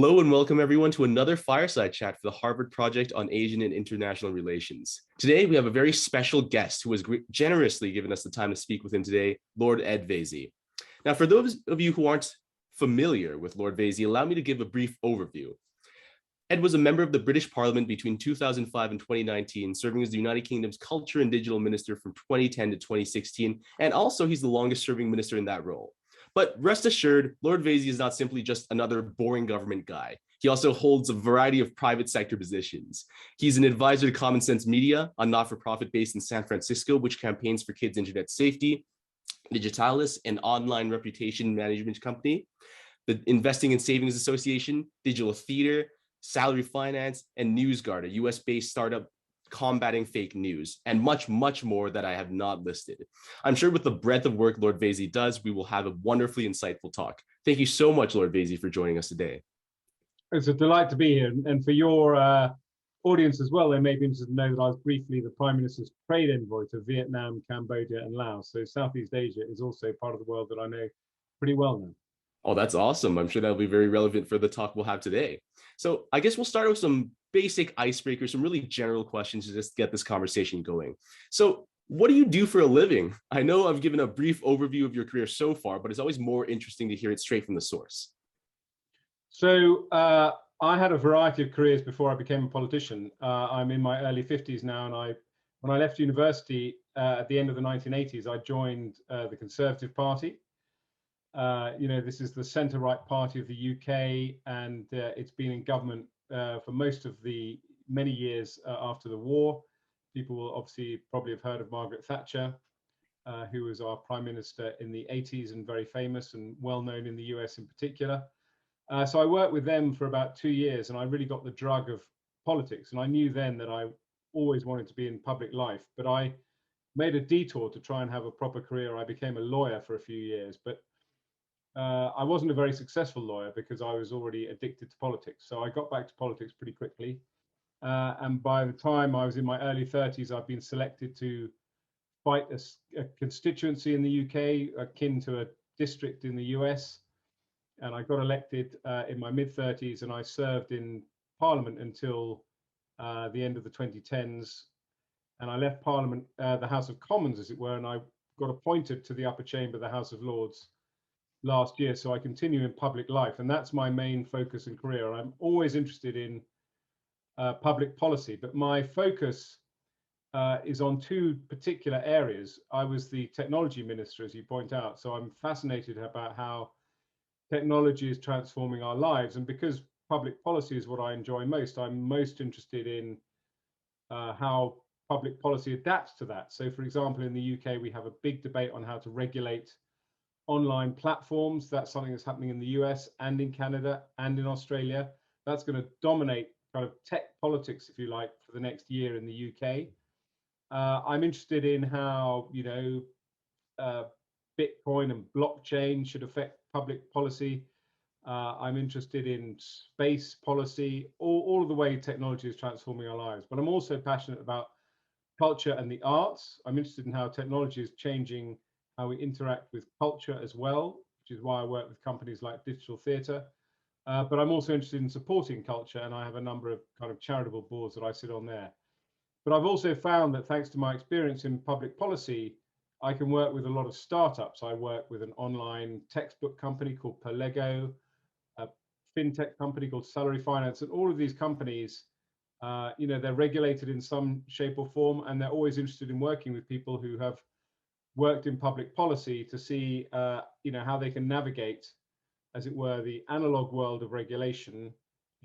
Hello and welcome everyone to another Fireside Chat for the Harvard Project on Asian and International Relations. Today we have a very special guest who has generously given us the time to speak with him today, Lord Ed Vaizey. Now, for those of you who aren't familiar with Lord Vaizey, allow me to give a brief overview. Ed was a member of the British Parliament between 2005 and 2019, serving as the United Kingdom's Culture and Digital Minister from 2010 to 2016, and also he's the longest serving minister in that role. But rest assured, Lord Vaizey is not simply just another boring government guy. He also holds a variety of private sector positions. He's an advisor to Common Sense Media, a not-for-profit based in San Francisco, which campaigns for kids' internet safety, Digitalis, an online reputation management company, the Investing and Savings Association, Digital Theater, Salary Finance, and NewsGuard, a US-based startup combating fake news, and much, much more that I have not listed. I'm sure with the breadth of work Lord Vaizey does, we will have a wonderfully insightful talk. Thank you so much, Lord Vaizey, for joining us today. It's a delight to be here. And for your audience as well, they may be interested to know that I was briefly the Prime Minister's trade envoy to Vietnam, Cambodia, and Laos. So Southeast Asia is also part of the world that I know pretty well now. Oh, that's awesome. I'm sure that'll be very relevant for the talk we'll have today. So I guess we'll start with some basic icebreakers, some really general questions to just get this conversation going. So what do you do for a living? I know I've given a brief overview of your career so far, but it's always more interesting to hear it straight from the source. So I had a variety of careers before I became a politician. I'm in my early 50s now, and when I left university at the end of the 1980s, I joined the Conservative Party. This is the centre-right party of the UK, and it's been in government for most of the many years after the war. People will obviously probably have heard of Margaret Thatcher, who was our Prime Minister in the 80s and very famous and well known in the US in particular. So I worked with them for about 2 years, and I really got the drug of politics. And I knew then that I always wanted to be in public life, but I made a detour to try and have a proper career. I became a lawyer for a few years, but I wasn't a very successful lawyer because I was already addicted to politics. So I got back to politics pretty quickly. And by the time I was in my early 30s, I've been selected to fight a constituency in the UK akin to a district in the US. And I got elected in my mid-30s, and I served in Parliament until the end of the 2010s. And I left Parliament, the House of Commons, as it were, and I got appointed to the upper chamber, the House of Lords, last year. So I continue in public life, and that's my main focus and career. I'm always interested in public policy, but my focus is on two particular areas. I was the technology minister, as you point out, so I'm fascinated about how technology is transforming our lives, and because public policy is what I enjoy most, I'm most interested in how public policy adapts to that. So for example, in the UK, we have a big debate on how to regulate online platforms. That's something that's happening in the US and in Canada and in Australia. That's going to dominate kind of tech politics, if you like, for the next year in the UK. I'm interested in how, Bitcoin and blockchain should affect public policy. I'm interested in space policy, all of the way technology is transforming our lives. But I'm also passionate about culture and the arts. I'm interested in how technology is changing how we interact with culture as well, which is why I work with companies like Digital Theater. But I'm also interested in supporting culture, and I have a number of kind of charitable boards that I sit on there. But I've also found that thanks to my experience in public policy, I can work with a lot of startups. I work with an online textbook company called Perlego, a fintech company called Salary Finance, and all of these companies, they're regulated in some shape or form, and they're always interested in working with people who have worked in public policy to see, how they can navigate, as it were, the analog world of regulation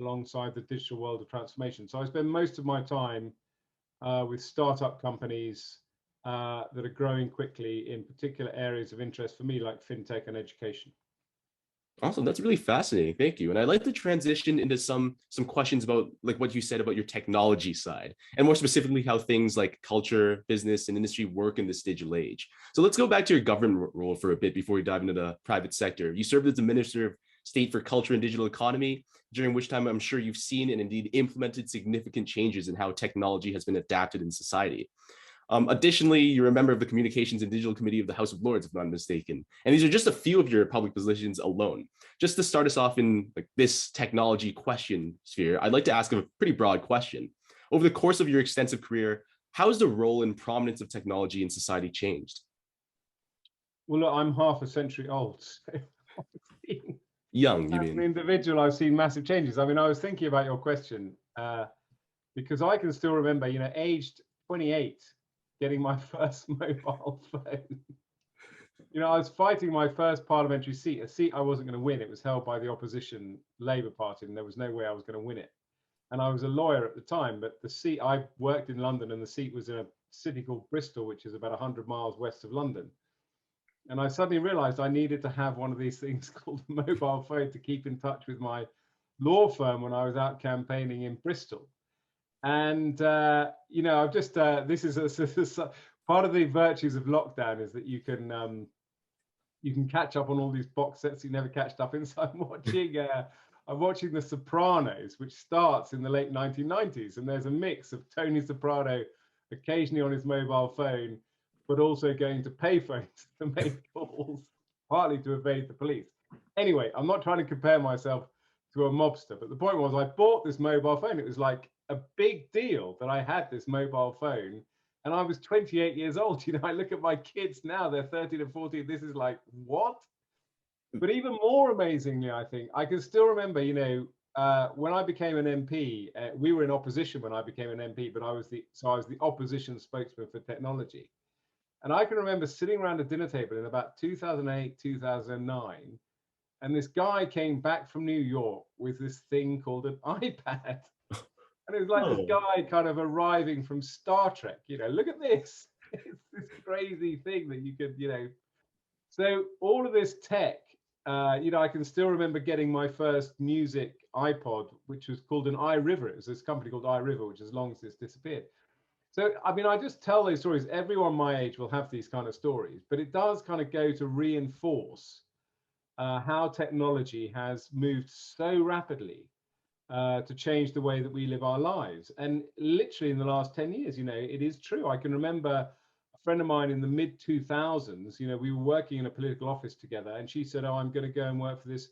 alongside the digital world of transformation. So I spend most of my time with startup companies that are growing quickly in particular areas of interest for me, like fintech and education. Awesome. That's really fascinating. Thank you. And I'd like to transition into some questions about like what you said about your technology side, and more specifically how things like culture, business, and industry work in this digital age. So let's go back to your government role for a bit before we dive into the private sector. You served as the Minister of State for Culture and Digital Economy, during which time I'm sure you've seen and indeed implemented significant changes in how technology has been adapted in society. Additionally, you're a member of the Communications and Digital Committee of the House of Lords, if I'm not mistaken. And these are just a few of your public positions alone. Just to start us off in like this technology question sphere, I'd like to ask a pretty broad question. Over the course of your extensive career, how has the role and prominence of technology in society changed? Well, look, I'm half a century old. So Young, you as an mean? individual, I've seen massive changes. I mean, I was thinking about your question because I can still remember, aged 28, getting my first mobile phone. I was fighting my first parliamentary seat, a seat I wasn't going to win. It was held by the opposition Labour Party, and there was no way I was going to win it. And I was a lawyer at the time, but the seat, I worked in London, and the seat was in a city called Bristol, which is about 100 miles west of London. And I suddenly realized I needed to have one of these things called a mobile phone to keep in touch with my law firm when I was out campaigning in Bristol. And, I've just, this is part of the virtues of lockdown is that you can catch up on all these box sets you never catched up in. So I'm watching The Sopranos, which starts in the late 1990s. And there's a mix of Tony Soprano occasionally on his mobile phone, but also going to payphones to make calls, partly to evade the police. Anyway, I'm not trying to compare myself to a mobster, but the point was I bought this mobile phone. It was like a big deal that I had this mobile phone, and I was 28 years old. I look at my kids now, they're 13 and 14. This is like, what? But even more amazingly, I think, I can still remember, when I became an MP, we were in opposition when I became an MP, but I was the opposition spokesman for technology. And I can remember sitting around a dinner table in about 2008, 2009, and this guy came back from New York with this thing called an iPad. And it was like this guy kind of arriving from Star Trek, look at this. It's this crazy thing that you could, So all of this tech, I can still remember getting my first music iPod, which was called an iRiver. It was this company called iRiver, which has long since disappeared. So, I mean, I just tell those stories. Everyone my age will have these kind of stories, but it does kind of go to reinforce how technology has moved so rapidly to change the way that we live our lives. And literally in the last 10 years, it is true. I can remember a friend of mine in the mid 2000s, we were working in a political office together, and she said, oh, I'm going to go and work for this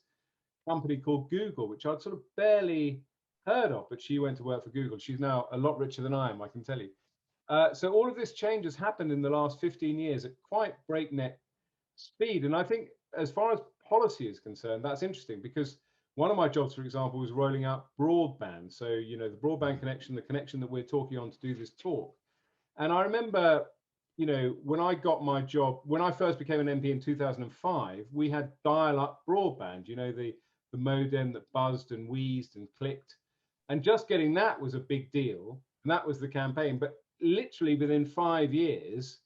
company called Google, which I'd sort of barely heard of, but she went to work for Google. She's now a lot richer than I am, I can tell you. So all of this change has happened in the last 15 years at quite breakneck speed. And I think as far as policy is concerned, that's interesting because one of my jobs, for example, was rolling out broadband. So, the broadband connection, the connection that we're talking on to do this talk. And I remember, when I got my job, when I first became an MP in 2005, we had dial-up broadband, the modem that buzzed and wheezed and clicked. And just getting that was a big deal. And that was the campaign. But literally within 5 years,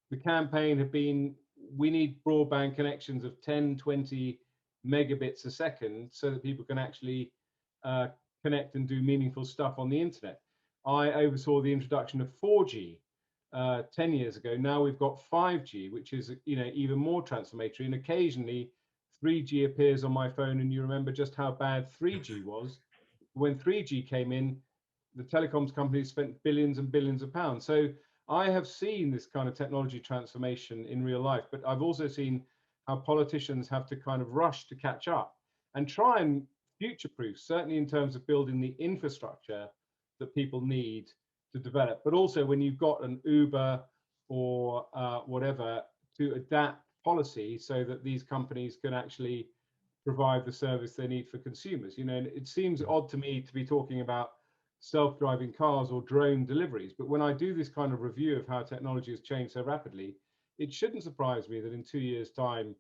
the campaign had been, we need broadband connections of 10, 20 megabits a second so that people can actually connect and do meaningful stuff on the internet. I oversaw the introduction of 4G 10 years ago. Now we've got 5G, which is even more transformatory. And occasionally 3G appears on my phone, and you remember just how bad 3G was. When 3G came in, the telecoms companies spent billions and billions of pounds. So I have seen this kind of technology transformation in real life, but I've also seen how politicians have to kind of rush to catch up and try and future-proof, certainly in terms of building the infrastructure that people need to develop. But also when you've got an Uber or whatever, to adapt policy so that these companies can actually provide the service they need for consumers. And it seems odd to me to be talking about self-driving cars or drone deliveries, but when I do this kind of review of how technology has changed so rapidly, it shouldn't surprise me that in 2 years' time,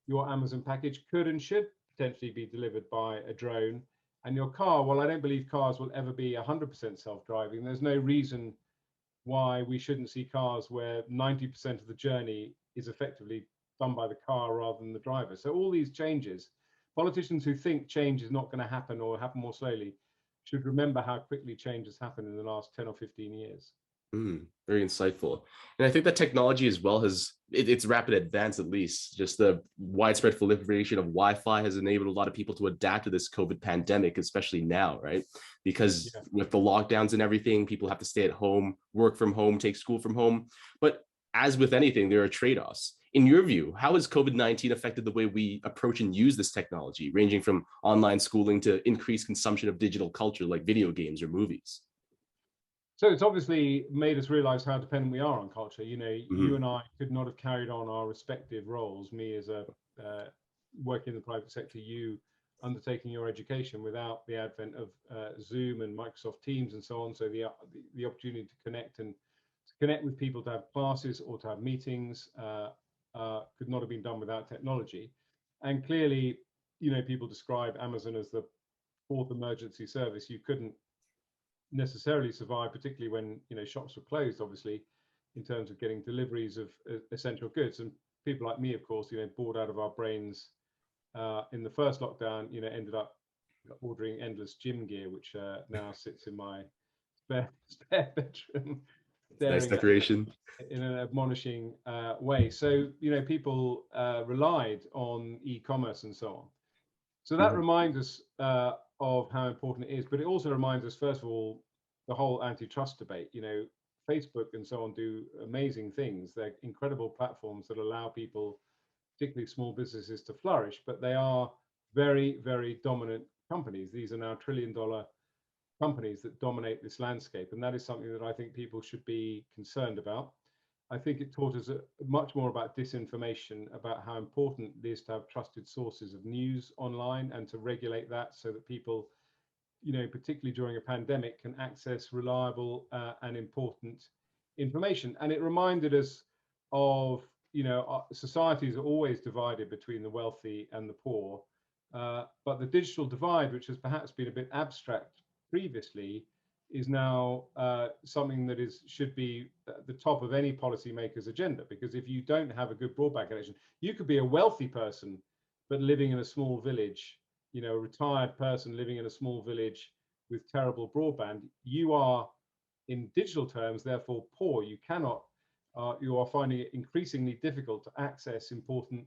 your Amazon package could and should potentially be delivered by a drone. And your car, well, I don't believe cars will ever be 100% self-driving. There's no reason why we shouldn't see cars where 90% of the journey is effectively done by the car rather than the driver. So all these changes, politicians who think change is not going to happen or happen more slowly should remember how quickly change has happened in the last 10 or 15 years. Very insightful. And I think that technology as well its rapid advance, at least just the widespread proliferation of Wi-Fi has enabled a lot of people to adapt to this COVID pandemic, especially now, right? Because Yeah. with the lockdowns and everything, people have to stay at home, work from home, take school from home. But as with anything, there are trade-offs. In your view, how has COVID-19 affected the way we approach and use this technology, ranging from online schooling to increased consumption of digital culture like video games or movies? So it's obviously made us realize how dependent we are on culture. You know, you Mhm. and I could not have carried on our respective roles, me as a working in the private sector, you undertaking your education without the advent of Zoom and Microsoft Teams and so on. So the opportunity to connect with people, to have classes or to have meetings, could not have been done without technology. And clearly, you know, people describe Amazon as the fourth emergency service. You couldn't necessarily survive, particularly when, you know, shops were closed, obviously, in terms of getting deliveries of essential goods. And people like me, of course, you know, bored out of our brains in the first lockdown, you know, ended up ordering endless gym gear, which now sits in my spare bedroom, Nice staring at decoration. in an admonishing way. So, you know, people relied on e-commerce and so on. So that Mhm. reminds us of how important it is, but it also reminds us, first of all, the whole antitrust debate. You know, Facebook and so on do amazing things. They're incredible platforms that allow people, particularly small businesses, to flourish, but they are very, very dominant companies. These are now trillion-dollar companies that dominate this landscape, and that is something that I think people should be concerned about. I think it taught us much more about disinformation, about how important it is to have trusted sources of news online and to regulate that so that people, you know, particularly during a pandemic, can access reliable and important information. And it reminded us of, you know, societies are always divided between the wealthy and the poor. But the digital divide, which has perhaps been a bit abstract previously, is now something that should be at the top of any policymaker's agenda. Because if you don't have a good broadband connection, you could be a wealthy person, but living in a small village, you know, a retired person living in a small village with terrible broadband. You are, in digital terms, therefore poor. You cannot, you are finding it increasingly difficult to access important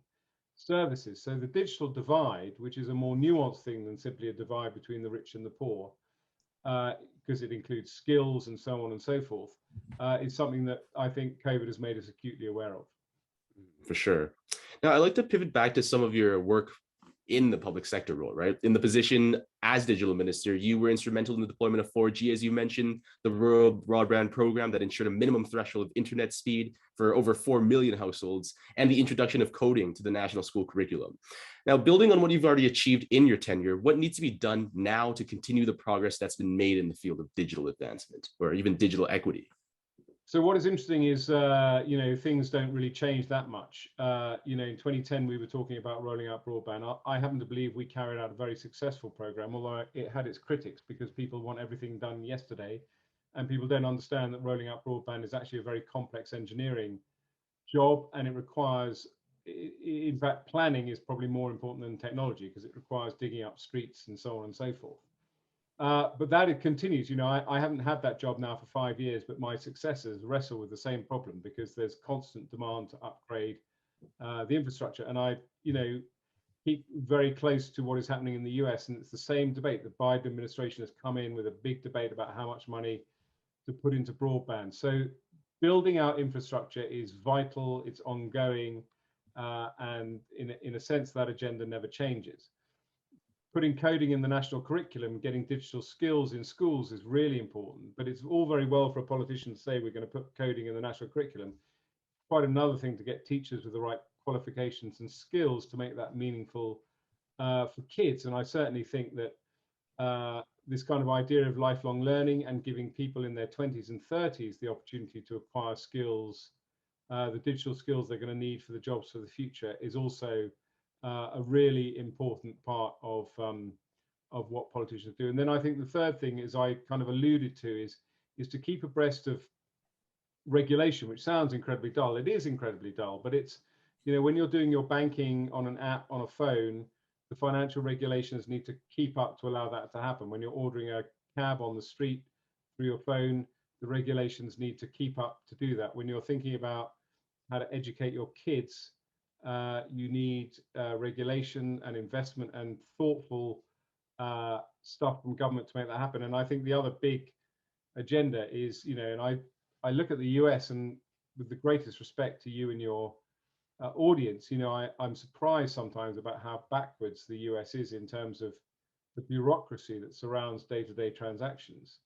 services. So the digital divide, which is a more nuanced thing than simply a divide between the rich and the poor, because it includes skills and so on and so forth, is something that I think COVID has made us acutely aware of. For sure. Now, I'd like to pivot back to some of your work in the public sector role, right? In the position as digital minister, you were instrumental in the deployment of 4G, as you mentioned, the rural broadband program that ensured a minimum threshold of internet speed for over 4 million households, and the introduction of coding to the national school curriculum. Now, building on what you've already achieved in your tenure, what needs to be done now to continue the progress that's been made in the field of digital advancement or even digital equity? So what is interesting is, you know, things don't really change that much. You know, in 2010, we were talking about rolling out broadband. I happen to believe we carried out a very successful program, although it had its critics because people want everything done yesterday. And people don't understand that rolling out broadband is actually a very complex engineering job. And it requires, in fact, planning is probably more important than technology because it requires digging up streets and so on and so forth. But that it continues. You know, I haven't had that job now for 5 years, but my successors wrestle with the same problem because there's constant demand to upgrade the infrastructure. And I, you know, keep very close to what is happening in the US, and it's the same debate. The Biden administration has come in with a big debate about how much money to put into broadband. So building out infrastructure is vital. It's ongoing, and in a sense, that agenda never changes. Putting coding in the national curriculum, getting digital skills in schools is really important. But it's all very well for a politician to say we're going to put coding in the national curriculum. Quite another thing to get teachers with the right qualifications and skills to make that meaningful for kids. And I certainly think that this kind of idea of lifelong learning and giving people in their 20s and 30s the opportunity to acquire skills, the digital skills they're going to need for the jobs for the future, is also a really important part of what politicians do. And then I think the third thing, as I kind of alluded to, is to keep abreast of regulation, which sounds incredibly dull. It is incredibly dull, but it's, you know, when you're doing your banking on an app on a phone, the financial regulations need to keep up to allow that to happen. When you're ordering a cab on the street through your phone, the regulations need to keep up to do that. When you're thinking about how to educate your kids, you need regulation and investment and thoughtful stuff from government to make that happen. And I think the other big agenda is, and I look at the US, and with the greatest respect to you and your audience, I'm surprised sometimes about how backwards the US is in terms of the bureaucracy that surrounds day-to-day transactions.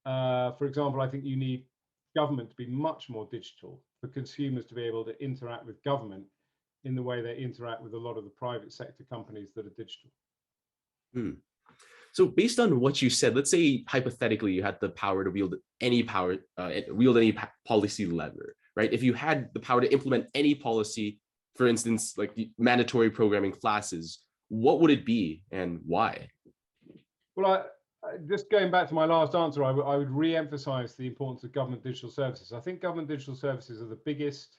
For example, I think you need government to be much more digital, for consumers to be able to interact with government in the way they interact with a lot of the private sector companies that are digital. So based on what you said, let's say hypothetically you had the power to wield any policy lever, right? If you had the power to implement any policy, for instance, like the mandatory programming classes, what would it be and why? Well, just going back to my last answer, I would re-emphasize the importance of government digital services. I think government digital services are the biggest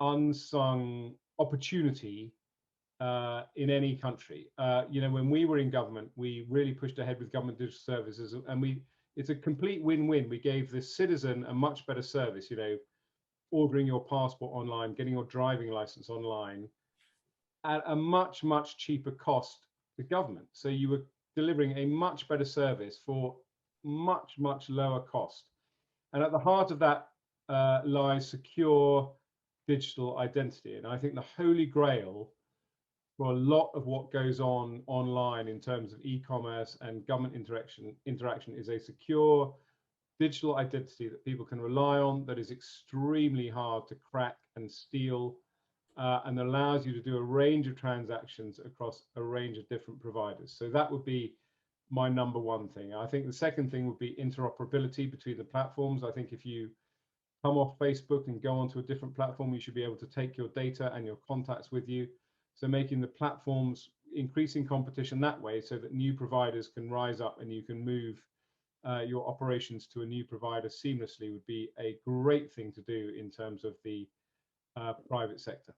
unsung opportunity in any country. When we were in government, we really pushed ahead with government digital services, and it's a complete win-win. We gave the citizen a much better service, ordering your passport online, getting your driving license online at a much, much cheaper cost to government. So you were delivering a much better service for much, much lower cost. And at the heart of that lies secure digital identity. And I think the holy grail for a lot of what goes on online in terms of e-commerce and government interaction is a secure digital identity that people can rely on, that is extremely hard to crack and steal, and allows you to do a range of transactions across a range of different providers. So that would be my number one thing. I think the second thing would be interoperability between the platforms. I think if you come off Facebook and go onto a different platform, you should be able to take your data and your contacts with you. So making the platforms, increasing competition that way, so that new providers can rise up and you can move your operations to a new provider seamlessly, would be a great thing to do in terms of the private sector.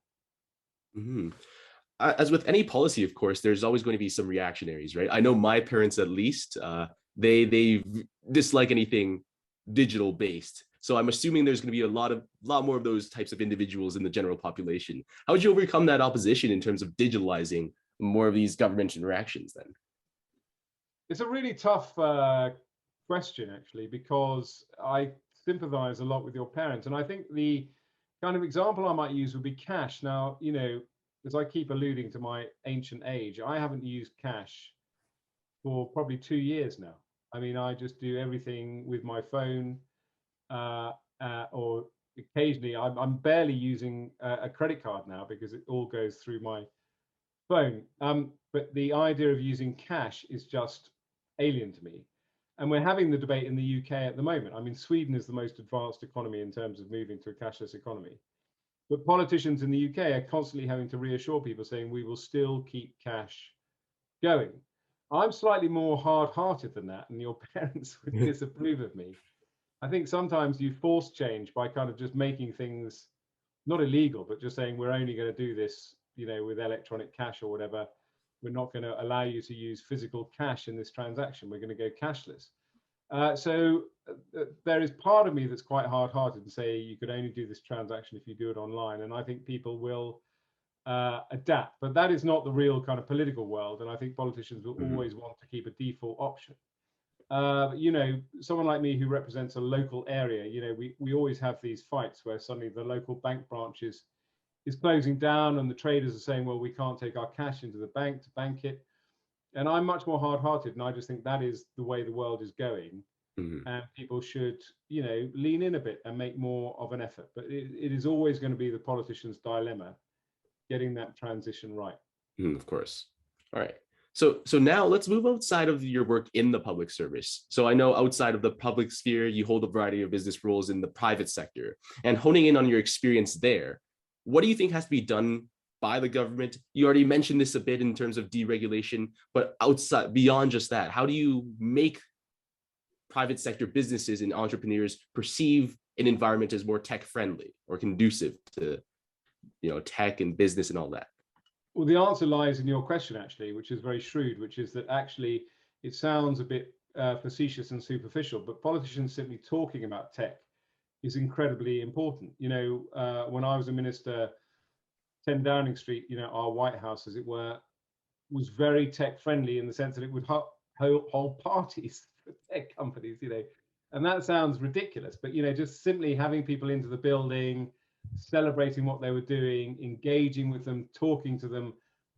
As with any policy, of course, there's always going to be some reactionaries, right? I know my parents, at least, they dislike anything digital based. So I'm assuming there's going to be a lot more of those types of individuals in the general population. How would you overcome that opposition in terms of digitalizing more of these government interactions then? It's a really tough question, actually, because I sympathize a lot with your parents. And I think the kind of example I might use would be cash. Now, as I keep alluding to my ancient age, I haven't used cash for probably 2 years now. I mean, I just do everything with my phone, or occasionally I'm barely using a credit card now because it all goes through my phone. But the idea of using cash is just alien to me. And we're having the debate in the UK at the moment. I mean, Sweden is the most advanced economy in terms of moving to a cashless economy. But politicians in the UK are constantly having to reassure people, saying we will still keep cash going. I'm slightly more hard-hearted than that, and your parents would disapprove of me. I think sometimes you force change by kind of just making things not illegal, but just saying we're only going to do this, with electronic cash or whatever. We're not going to allow you to use physical cash in this transaction. We're going to go cashless. So there is part of me that's quite hard-hearted and say you could only do this transaction if you do it online. And I think people will adapt, but that is not the real kind of political world. And I think politicians will always want to keep a default option. Someone like me who represents a local area, we always have these fights where suddenly the local bank branch is closing down and the traders are saying, well, we can't take our cash into the bank to bank it. And I'm much more hard-hearted, and I just think that is the way the world is going. And people should, lean in a bit and make more of an effort. But it is always going to be the politician's dilemma, getting that transition right. Of course. All right. So now let's move outside of your work in the public service. So I know outside of the public sphere, you hold a variety of business roles in the private sector. And honing in on your experience there, what do you think has to be done by the government? You already mentioned this a bit in terms of deregulation, but beyond just that, how do you make private sector businesses and entrepreneurs perceive an environment as more tech friendly or conducive to, tech and business and all that? Well, the answer lies in your question, actually, which is very shrewd, which is that actually it sounds a bit facetious and superficial, but politicians simply talking about tech is incredibly important. You know, when I was a minister, 10 Downing Street, you know, our White House, as it were, was very tech friendly in the sense that it would hold parties for tech companies, you know. And that sounds ridiculous, but, you know, just simply having people into the building, celebrating what they were doing, engaging with them, talking to them,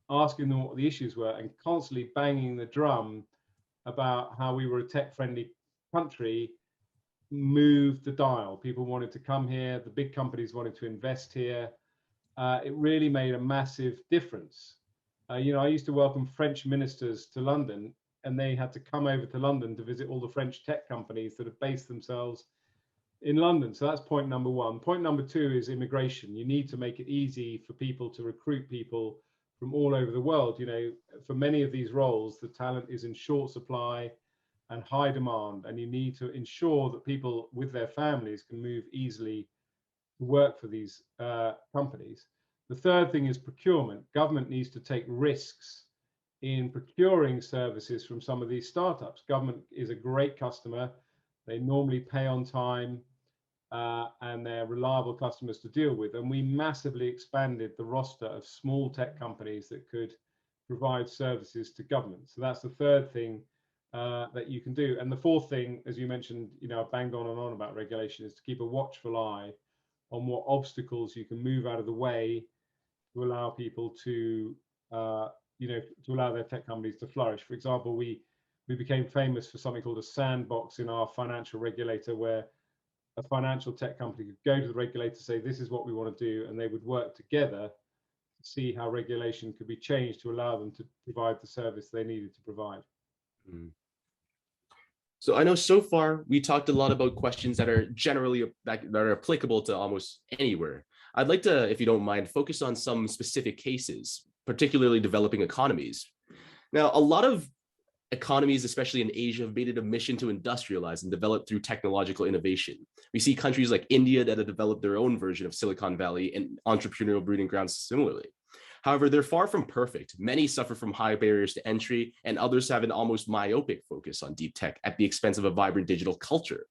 asking them what the issues were, and constantly banging the drum about how we were a tech friendly country moved the dial. People wanted to come here, the big companies wanted to invest here. It really made a massive difference. You know, I used to welcome French ministers to London, and they had to come over to London to visit all the French tech companies that have based themselves in London. So that's point number one. Point number two is immigration. You need to make it easy for people to recruit people from all over the world. You know, for many of these roles, the talent is in short supply and high demand, and you need to ensure that people with their families can move easily to work for these companies. The third thing is procurement. Government needs to take risks in procuring services from some of these startups. Government is a great customer. They normally pay on time, and they're reliable customers to deal with. And we massively expanded the roster of small tech companies that could provide services to government. So that's the third thing that you can do. And the fourth thing, as you mentioned, you know, I've banged on and on about regulation, is to keep a watchful eye on what obstacles you can move out of the way to allow people to, you know, to allow their tech companies to flourish. For example, we became famous for something called a sandbox in our financial regulator, where a financial tech company could go to the regulator, say, this is what we want to do, and they would work together to see how regulation could be changed to allow them to provide the service they needed to provide. Mm. So I know so far we talked a lot about questions that are generally that are applicable to almost anywhere. I'd like to, if you don't mind, focus on some specific cases, particularly developing economies. Now, a lot of economies, especially in Asia, have made it a mission to industrialize and develop through technological innovation. We see countries like India that have developed their own version of Silicon Valley and entrepreneurial breeding grounds similarly. However, they're far from perfect. Many suffer from high barriers to entry, and others have an almost myopic focus on deep tech at the expense of a vibrant digital culture.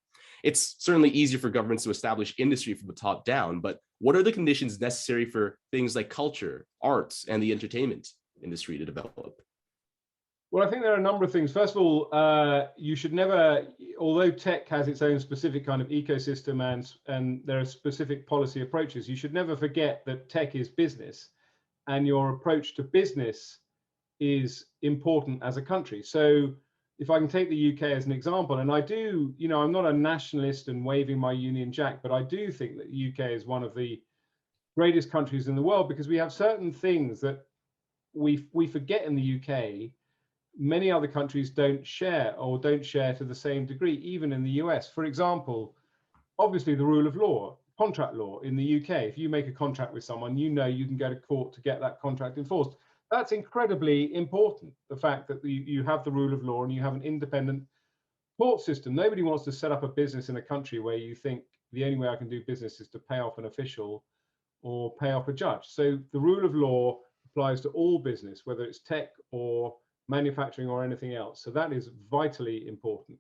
It's certainly easier for governments to establish industry from the top down, but what are the conditions necessary for things like culture, arts, and the entertainment industry to develop? Well, I think there are a number of things. First of all, you should never, although tech has its own specific kind of ecosystem and there are specific policy approaches, you should never forget that tech is business, and your approach to business is important as a country. So if I can take the UK as an example, and I do, you know, I'm not a nationalist and waving my Union Jack, but I do think that the UK is one of the greatest countries in the world because we have certain things that we forget in the UK. Many other countries don't share or don't share to the same degree, even in the US. For example, obviously the rule of law, contract law in the UK. If you make a contract with someone, you know you can go to court to get that contract enforced. That's incredibly important, the fact that you have the rule of law and you have an independent court system. Nobody wants to set up a business in a country where you think the only way I can do business is to pay off an official or pay off a judge. So the rule of law applies to all business, whether it's tech or manufacturing or anything else. So that is vitally important.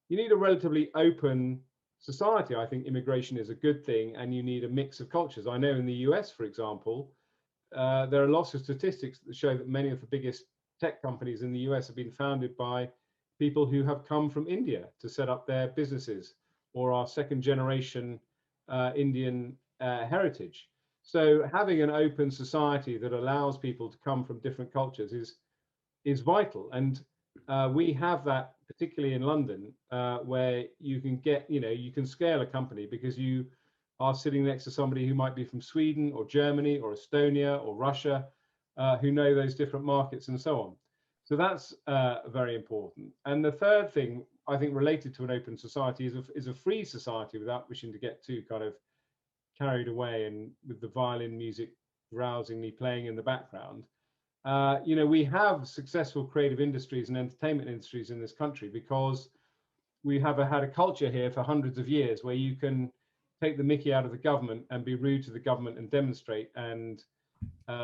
You need a relatively open society. I think immigration is a good thing, and you need a mix of cultures. I know in the US, for example, there are lots of statistics that show that many of the biggest tech companies in the US have been founded by people who have come from India to set up their businesses or are second generation Indian heritage. So having an open society that allows people to come from different cultures is vital. And we have that particularly in London, where you can get, you know, you can scale a company because you are sitting next to somebody who might be from Sweden or Germany or Estonia or Russia, who know those different markets and so on. So that's very important. And the third thing, I think, related to an open society is a free society, without wishing to get too kind of carried away and with the violin music rousingly playing in the background. You know, we have successful creative industries and entertainment industries in this country because we have had a culture here for hundreds of years where you can take the mickey out of the government and be rude to the government and demonstrate and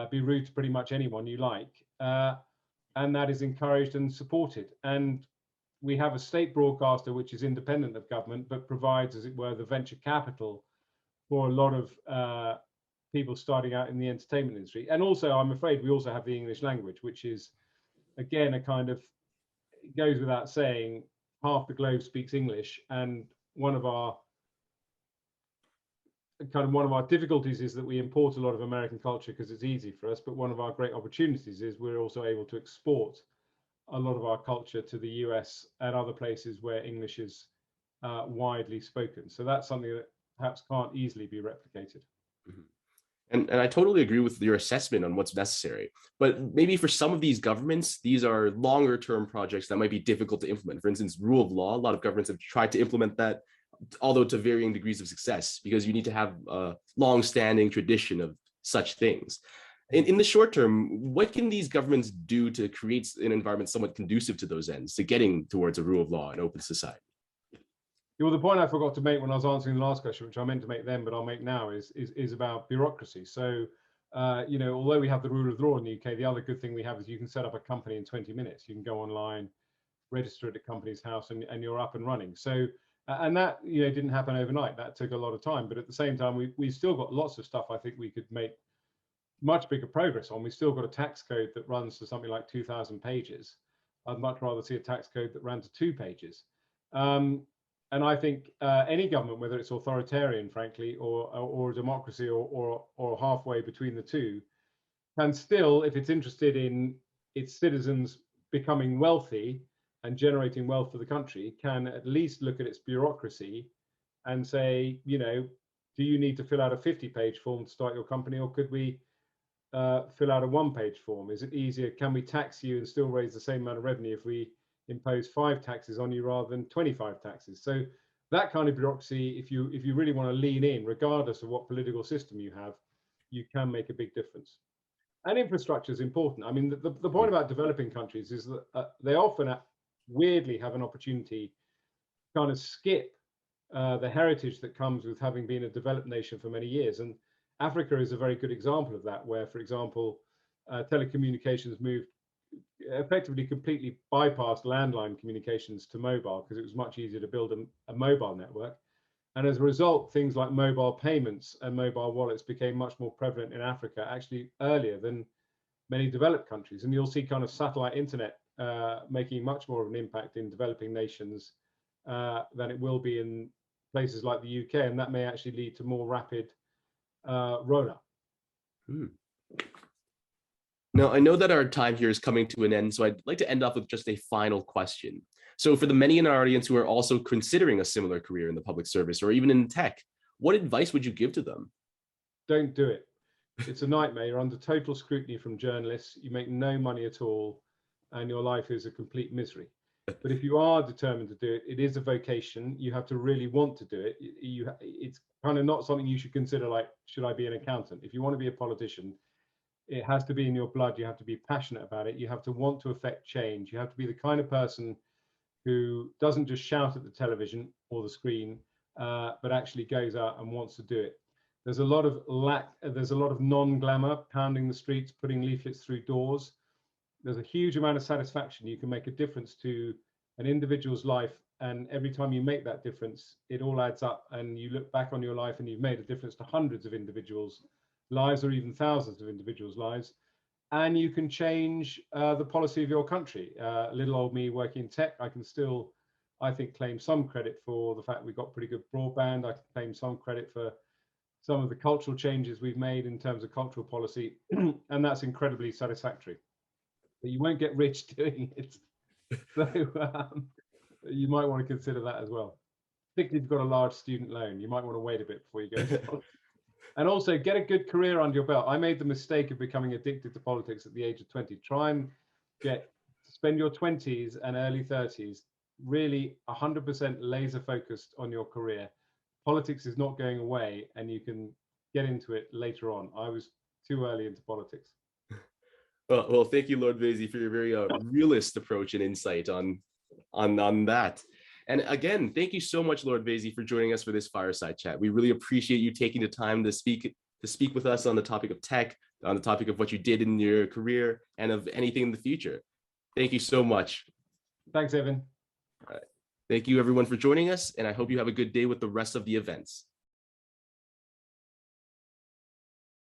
be rude to pretty much anyone you like. And that is encouraged and supported. And we have a state broadcaster which is independent of government, but provides, as it were, the venture capital for a lot of people starting out in the entertainment industry. And also, I'm afraid we also have the English language, which is, again, a kind of, it goes without saying, half the globe speaks English. And one of our difficulties is that we import a lot of American culture because it's easy for us. But one of our great opportunities is we're also able to export a lot of our culture to the US and other places where English is widely spoken. So that's something that perhaps can't easily be replicated. Mhm. And I totally agree with your assessment on what's necessary. But maybe for some of these governments, these are longer term projects that might be difficult to implement. For instance, rule of law, a lot of governments have tried to implement that, although to varying degrees of success, because you need to have a long-standing tradition of such things. In the short term, what can these governments do to create an environment somewhat conducive to those ends, to getting towards a rule of law and open society? Well, the point I forgot to make when I was answering the last question, which I meant to make then, but I'll make now, is about bureaucracy. So, although we have the rule of law in the UK, the other good thing we have is you can set up a company in 20 minutes. You can go online, register at a company's house, and you're up and running. So, and that didn't happen overnight. That took a lot of time. But at the same time, we've still got lots of stuff I think we could make much bigger progress on. We've still got a tax code that runs to something like 2,000 pages. I'd much rather see a tax code that ran to 2 pages. And I think any government, whether it's authoritarian, frankly, or a democracy, or halfway between the two, can still, if it's interested in its citizens becoming wealthy and generating wealth for the country, can at least look at its bureaucracy and say, do you need to fill out a 50-page form to start your company, or could we fill out a 1-page form? Is it easier? Can we tax you and still raise the same amount of revenue if we impose 5 taxes on you rather than 25 taxes? So that kind of bureaucracy, if you really want to lean in, regardless of what political system you have, you can make a big difference. And infrastructure is important. I mean, the point about developing countries is that they often weirdly have an opportunity to kind of skip the heritage that comes with having been a developed nation for many years. And Africa is a very good example of that, where, for example, telecommunications moved effectively completely bypassed landline communications to mobile because it was much easier to build a mobile network. And as a result, things like mobile payments and mobile wallets became much more prevalent in Africa, actually earlier than many developed countries. And you'll see kind of satellite internet making much more of an impact in developing nations than it will be in places like the UK. And that may actually lead to more rapid rollout. Now, I know that our time here is coming to an end, so I'd like to end off with just a final question. So for the many in our audience who are also considering a similar career in the public service or even in tech, what advice would you give to them? Don't do it. It's a nightmare. You're under total scrutiny from journalists. You make no money at all, and your life is a complete misery. But if you are determined to do it, it is a vocation. You have to really want to do it. It's kind of not something you should consider like, should I be an accountant? If you want to be a politician, it has to be in your blood. You have to be passionate about it. You have to want to affect change. You have to be the kind of person who doesn't just shout at the television or the screen, but actually goes out and wants to do it. There's a lot of non-glamour, pounding the streets, putting leaflets through doors. There's a huge amount of satisfaction. You can make a difference to an individual's life, and every time you make that difference, it all adds up, and you look back on your life and you've made a difference to hundreds of individuals' lives, or even thousands of individuals' lives, and you can change the policy of your country. Little old me working in tech, I can still, I think, claim some credit for the fact we've got pretty good broadband. I can claim some credit for some of the cultural changes we've made in terms of cultural policy, and that's incredibly satisfactory. But you won't get rich doing it. So you might want to consider that as well. Particularly if you've got a large student loan, you might want to wait a bit before you go to politics. And also get a good career under your belt. I made the mistake of becoming addicted to politics at the age of 20. Try and spend your 20s and early 30s really 100% laser focused on your career. Politics is not going away, and you can get into it later on. I was too early into politics. Well, thank you, Lord Vaizey, for your very realist approach and insight on that. And again, thank you so much, Lord Vaizey, for joining us for this fireside chat. We really appreciate you taking the time to speak with us on the topic of tech, on the topic of what you did in your career, and of anything in the future. Thank you so much. Thanks, Evin. Thank you everyone for joining us, and I hope you have a good day with the rest of the events.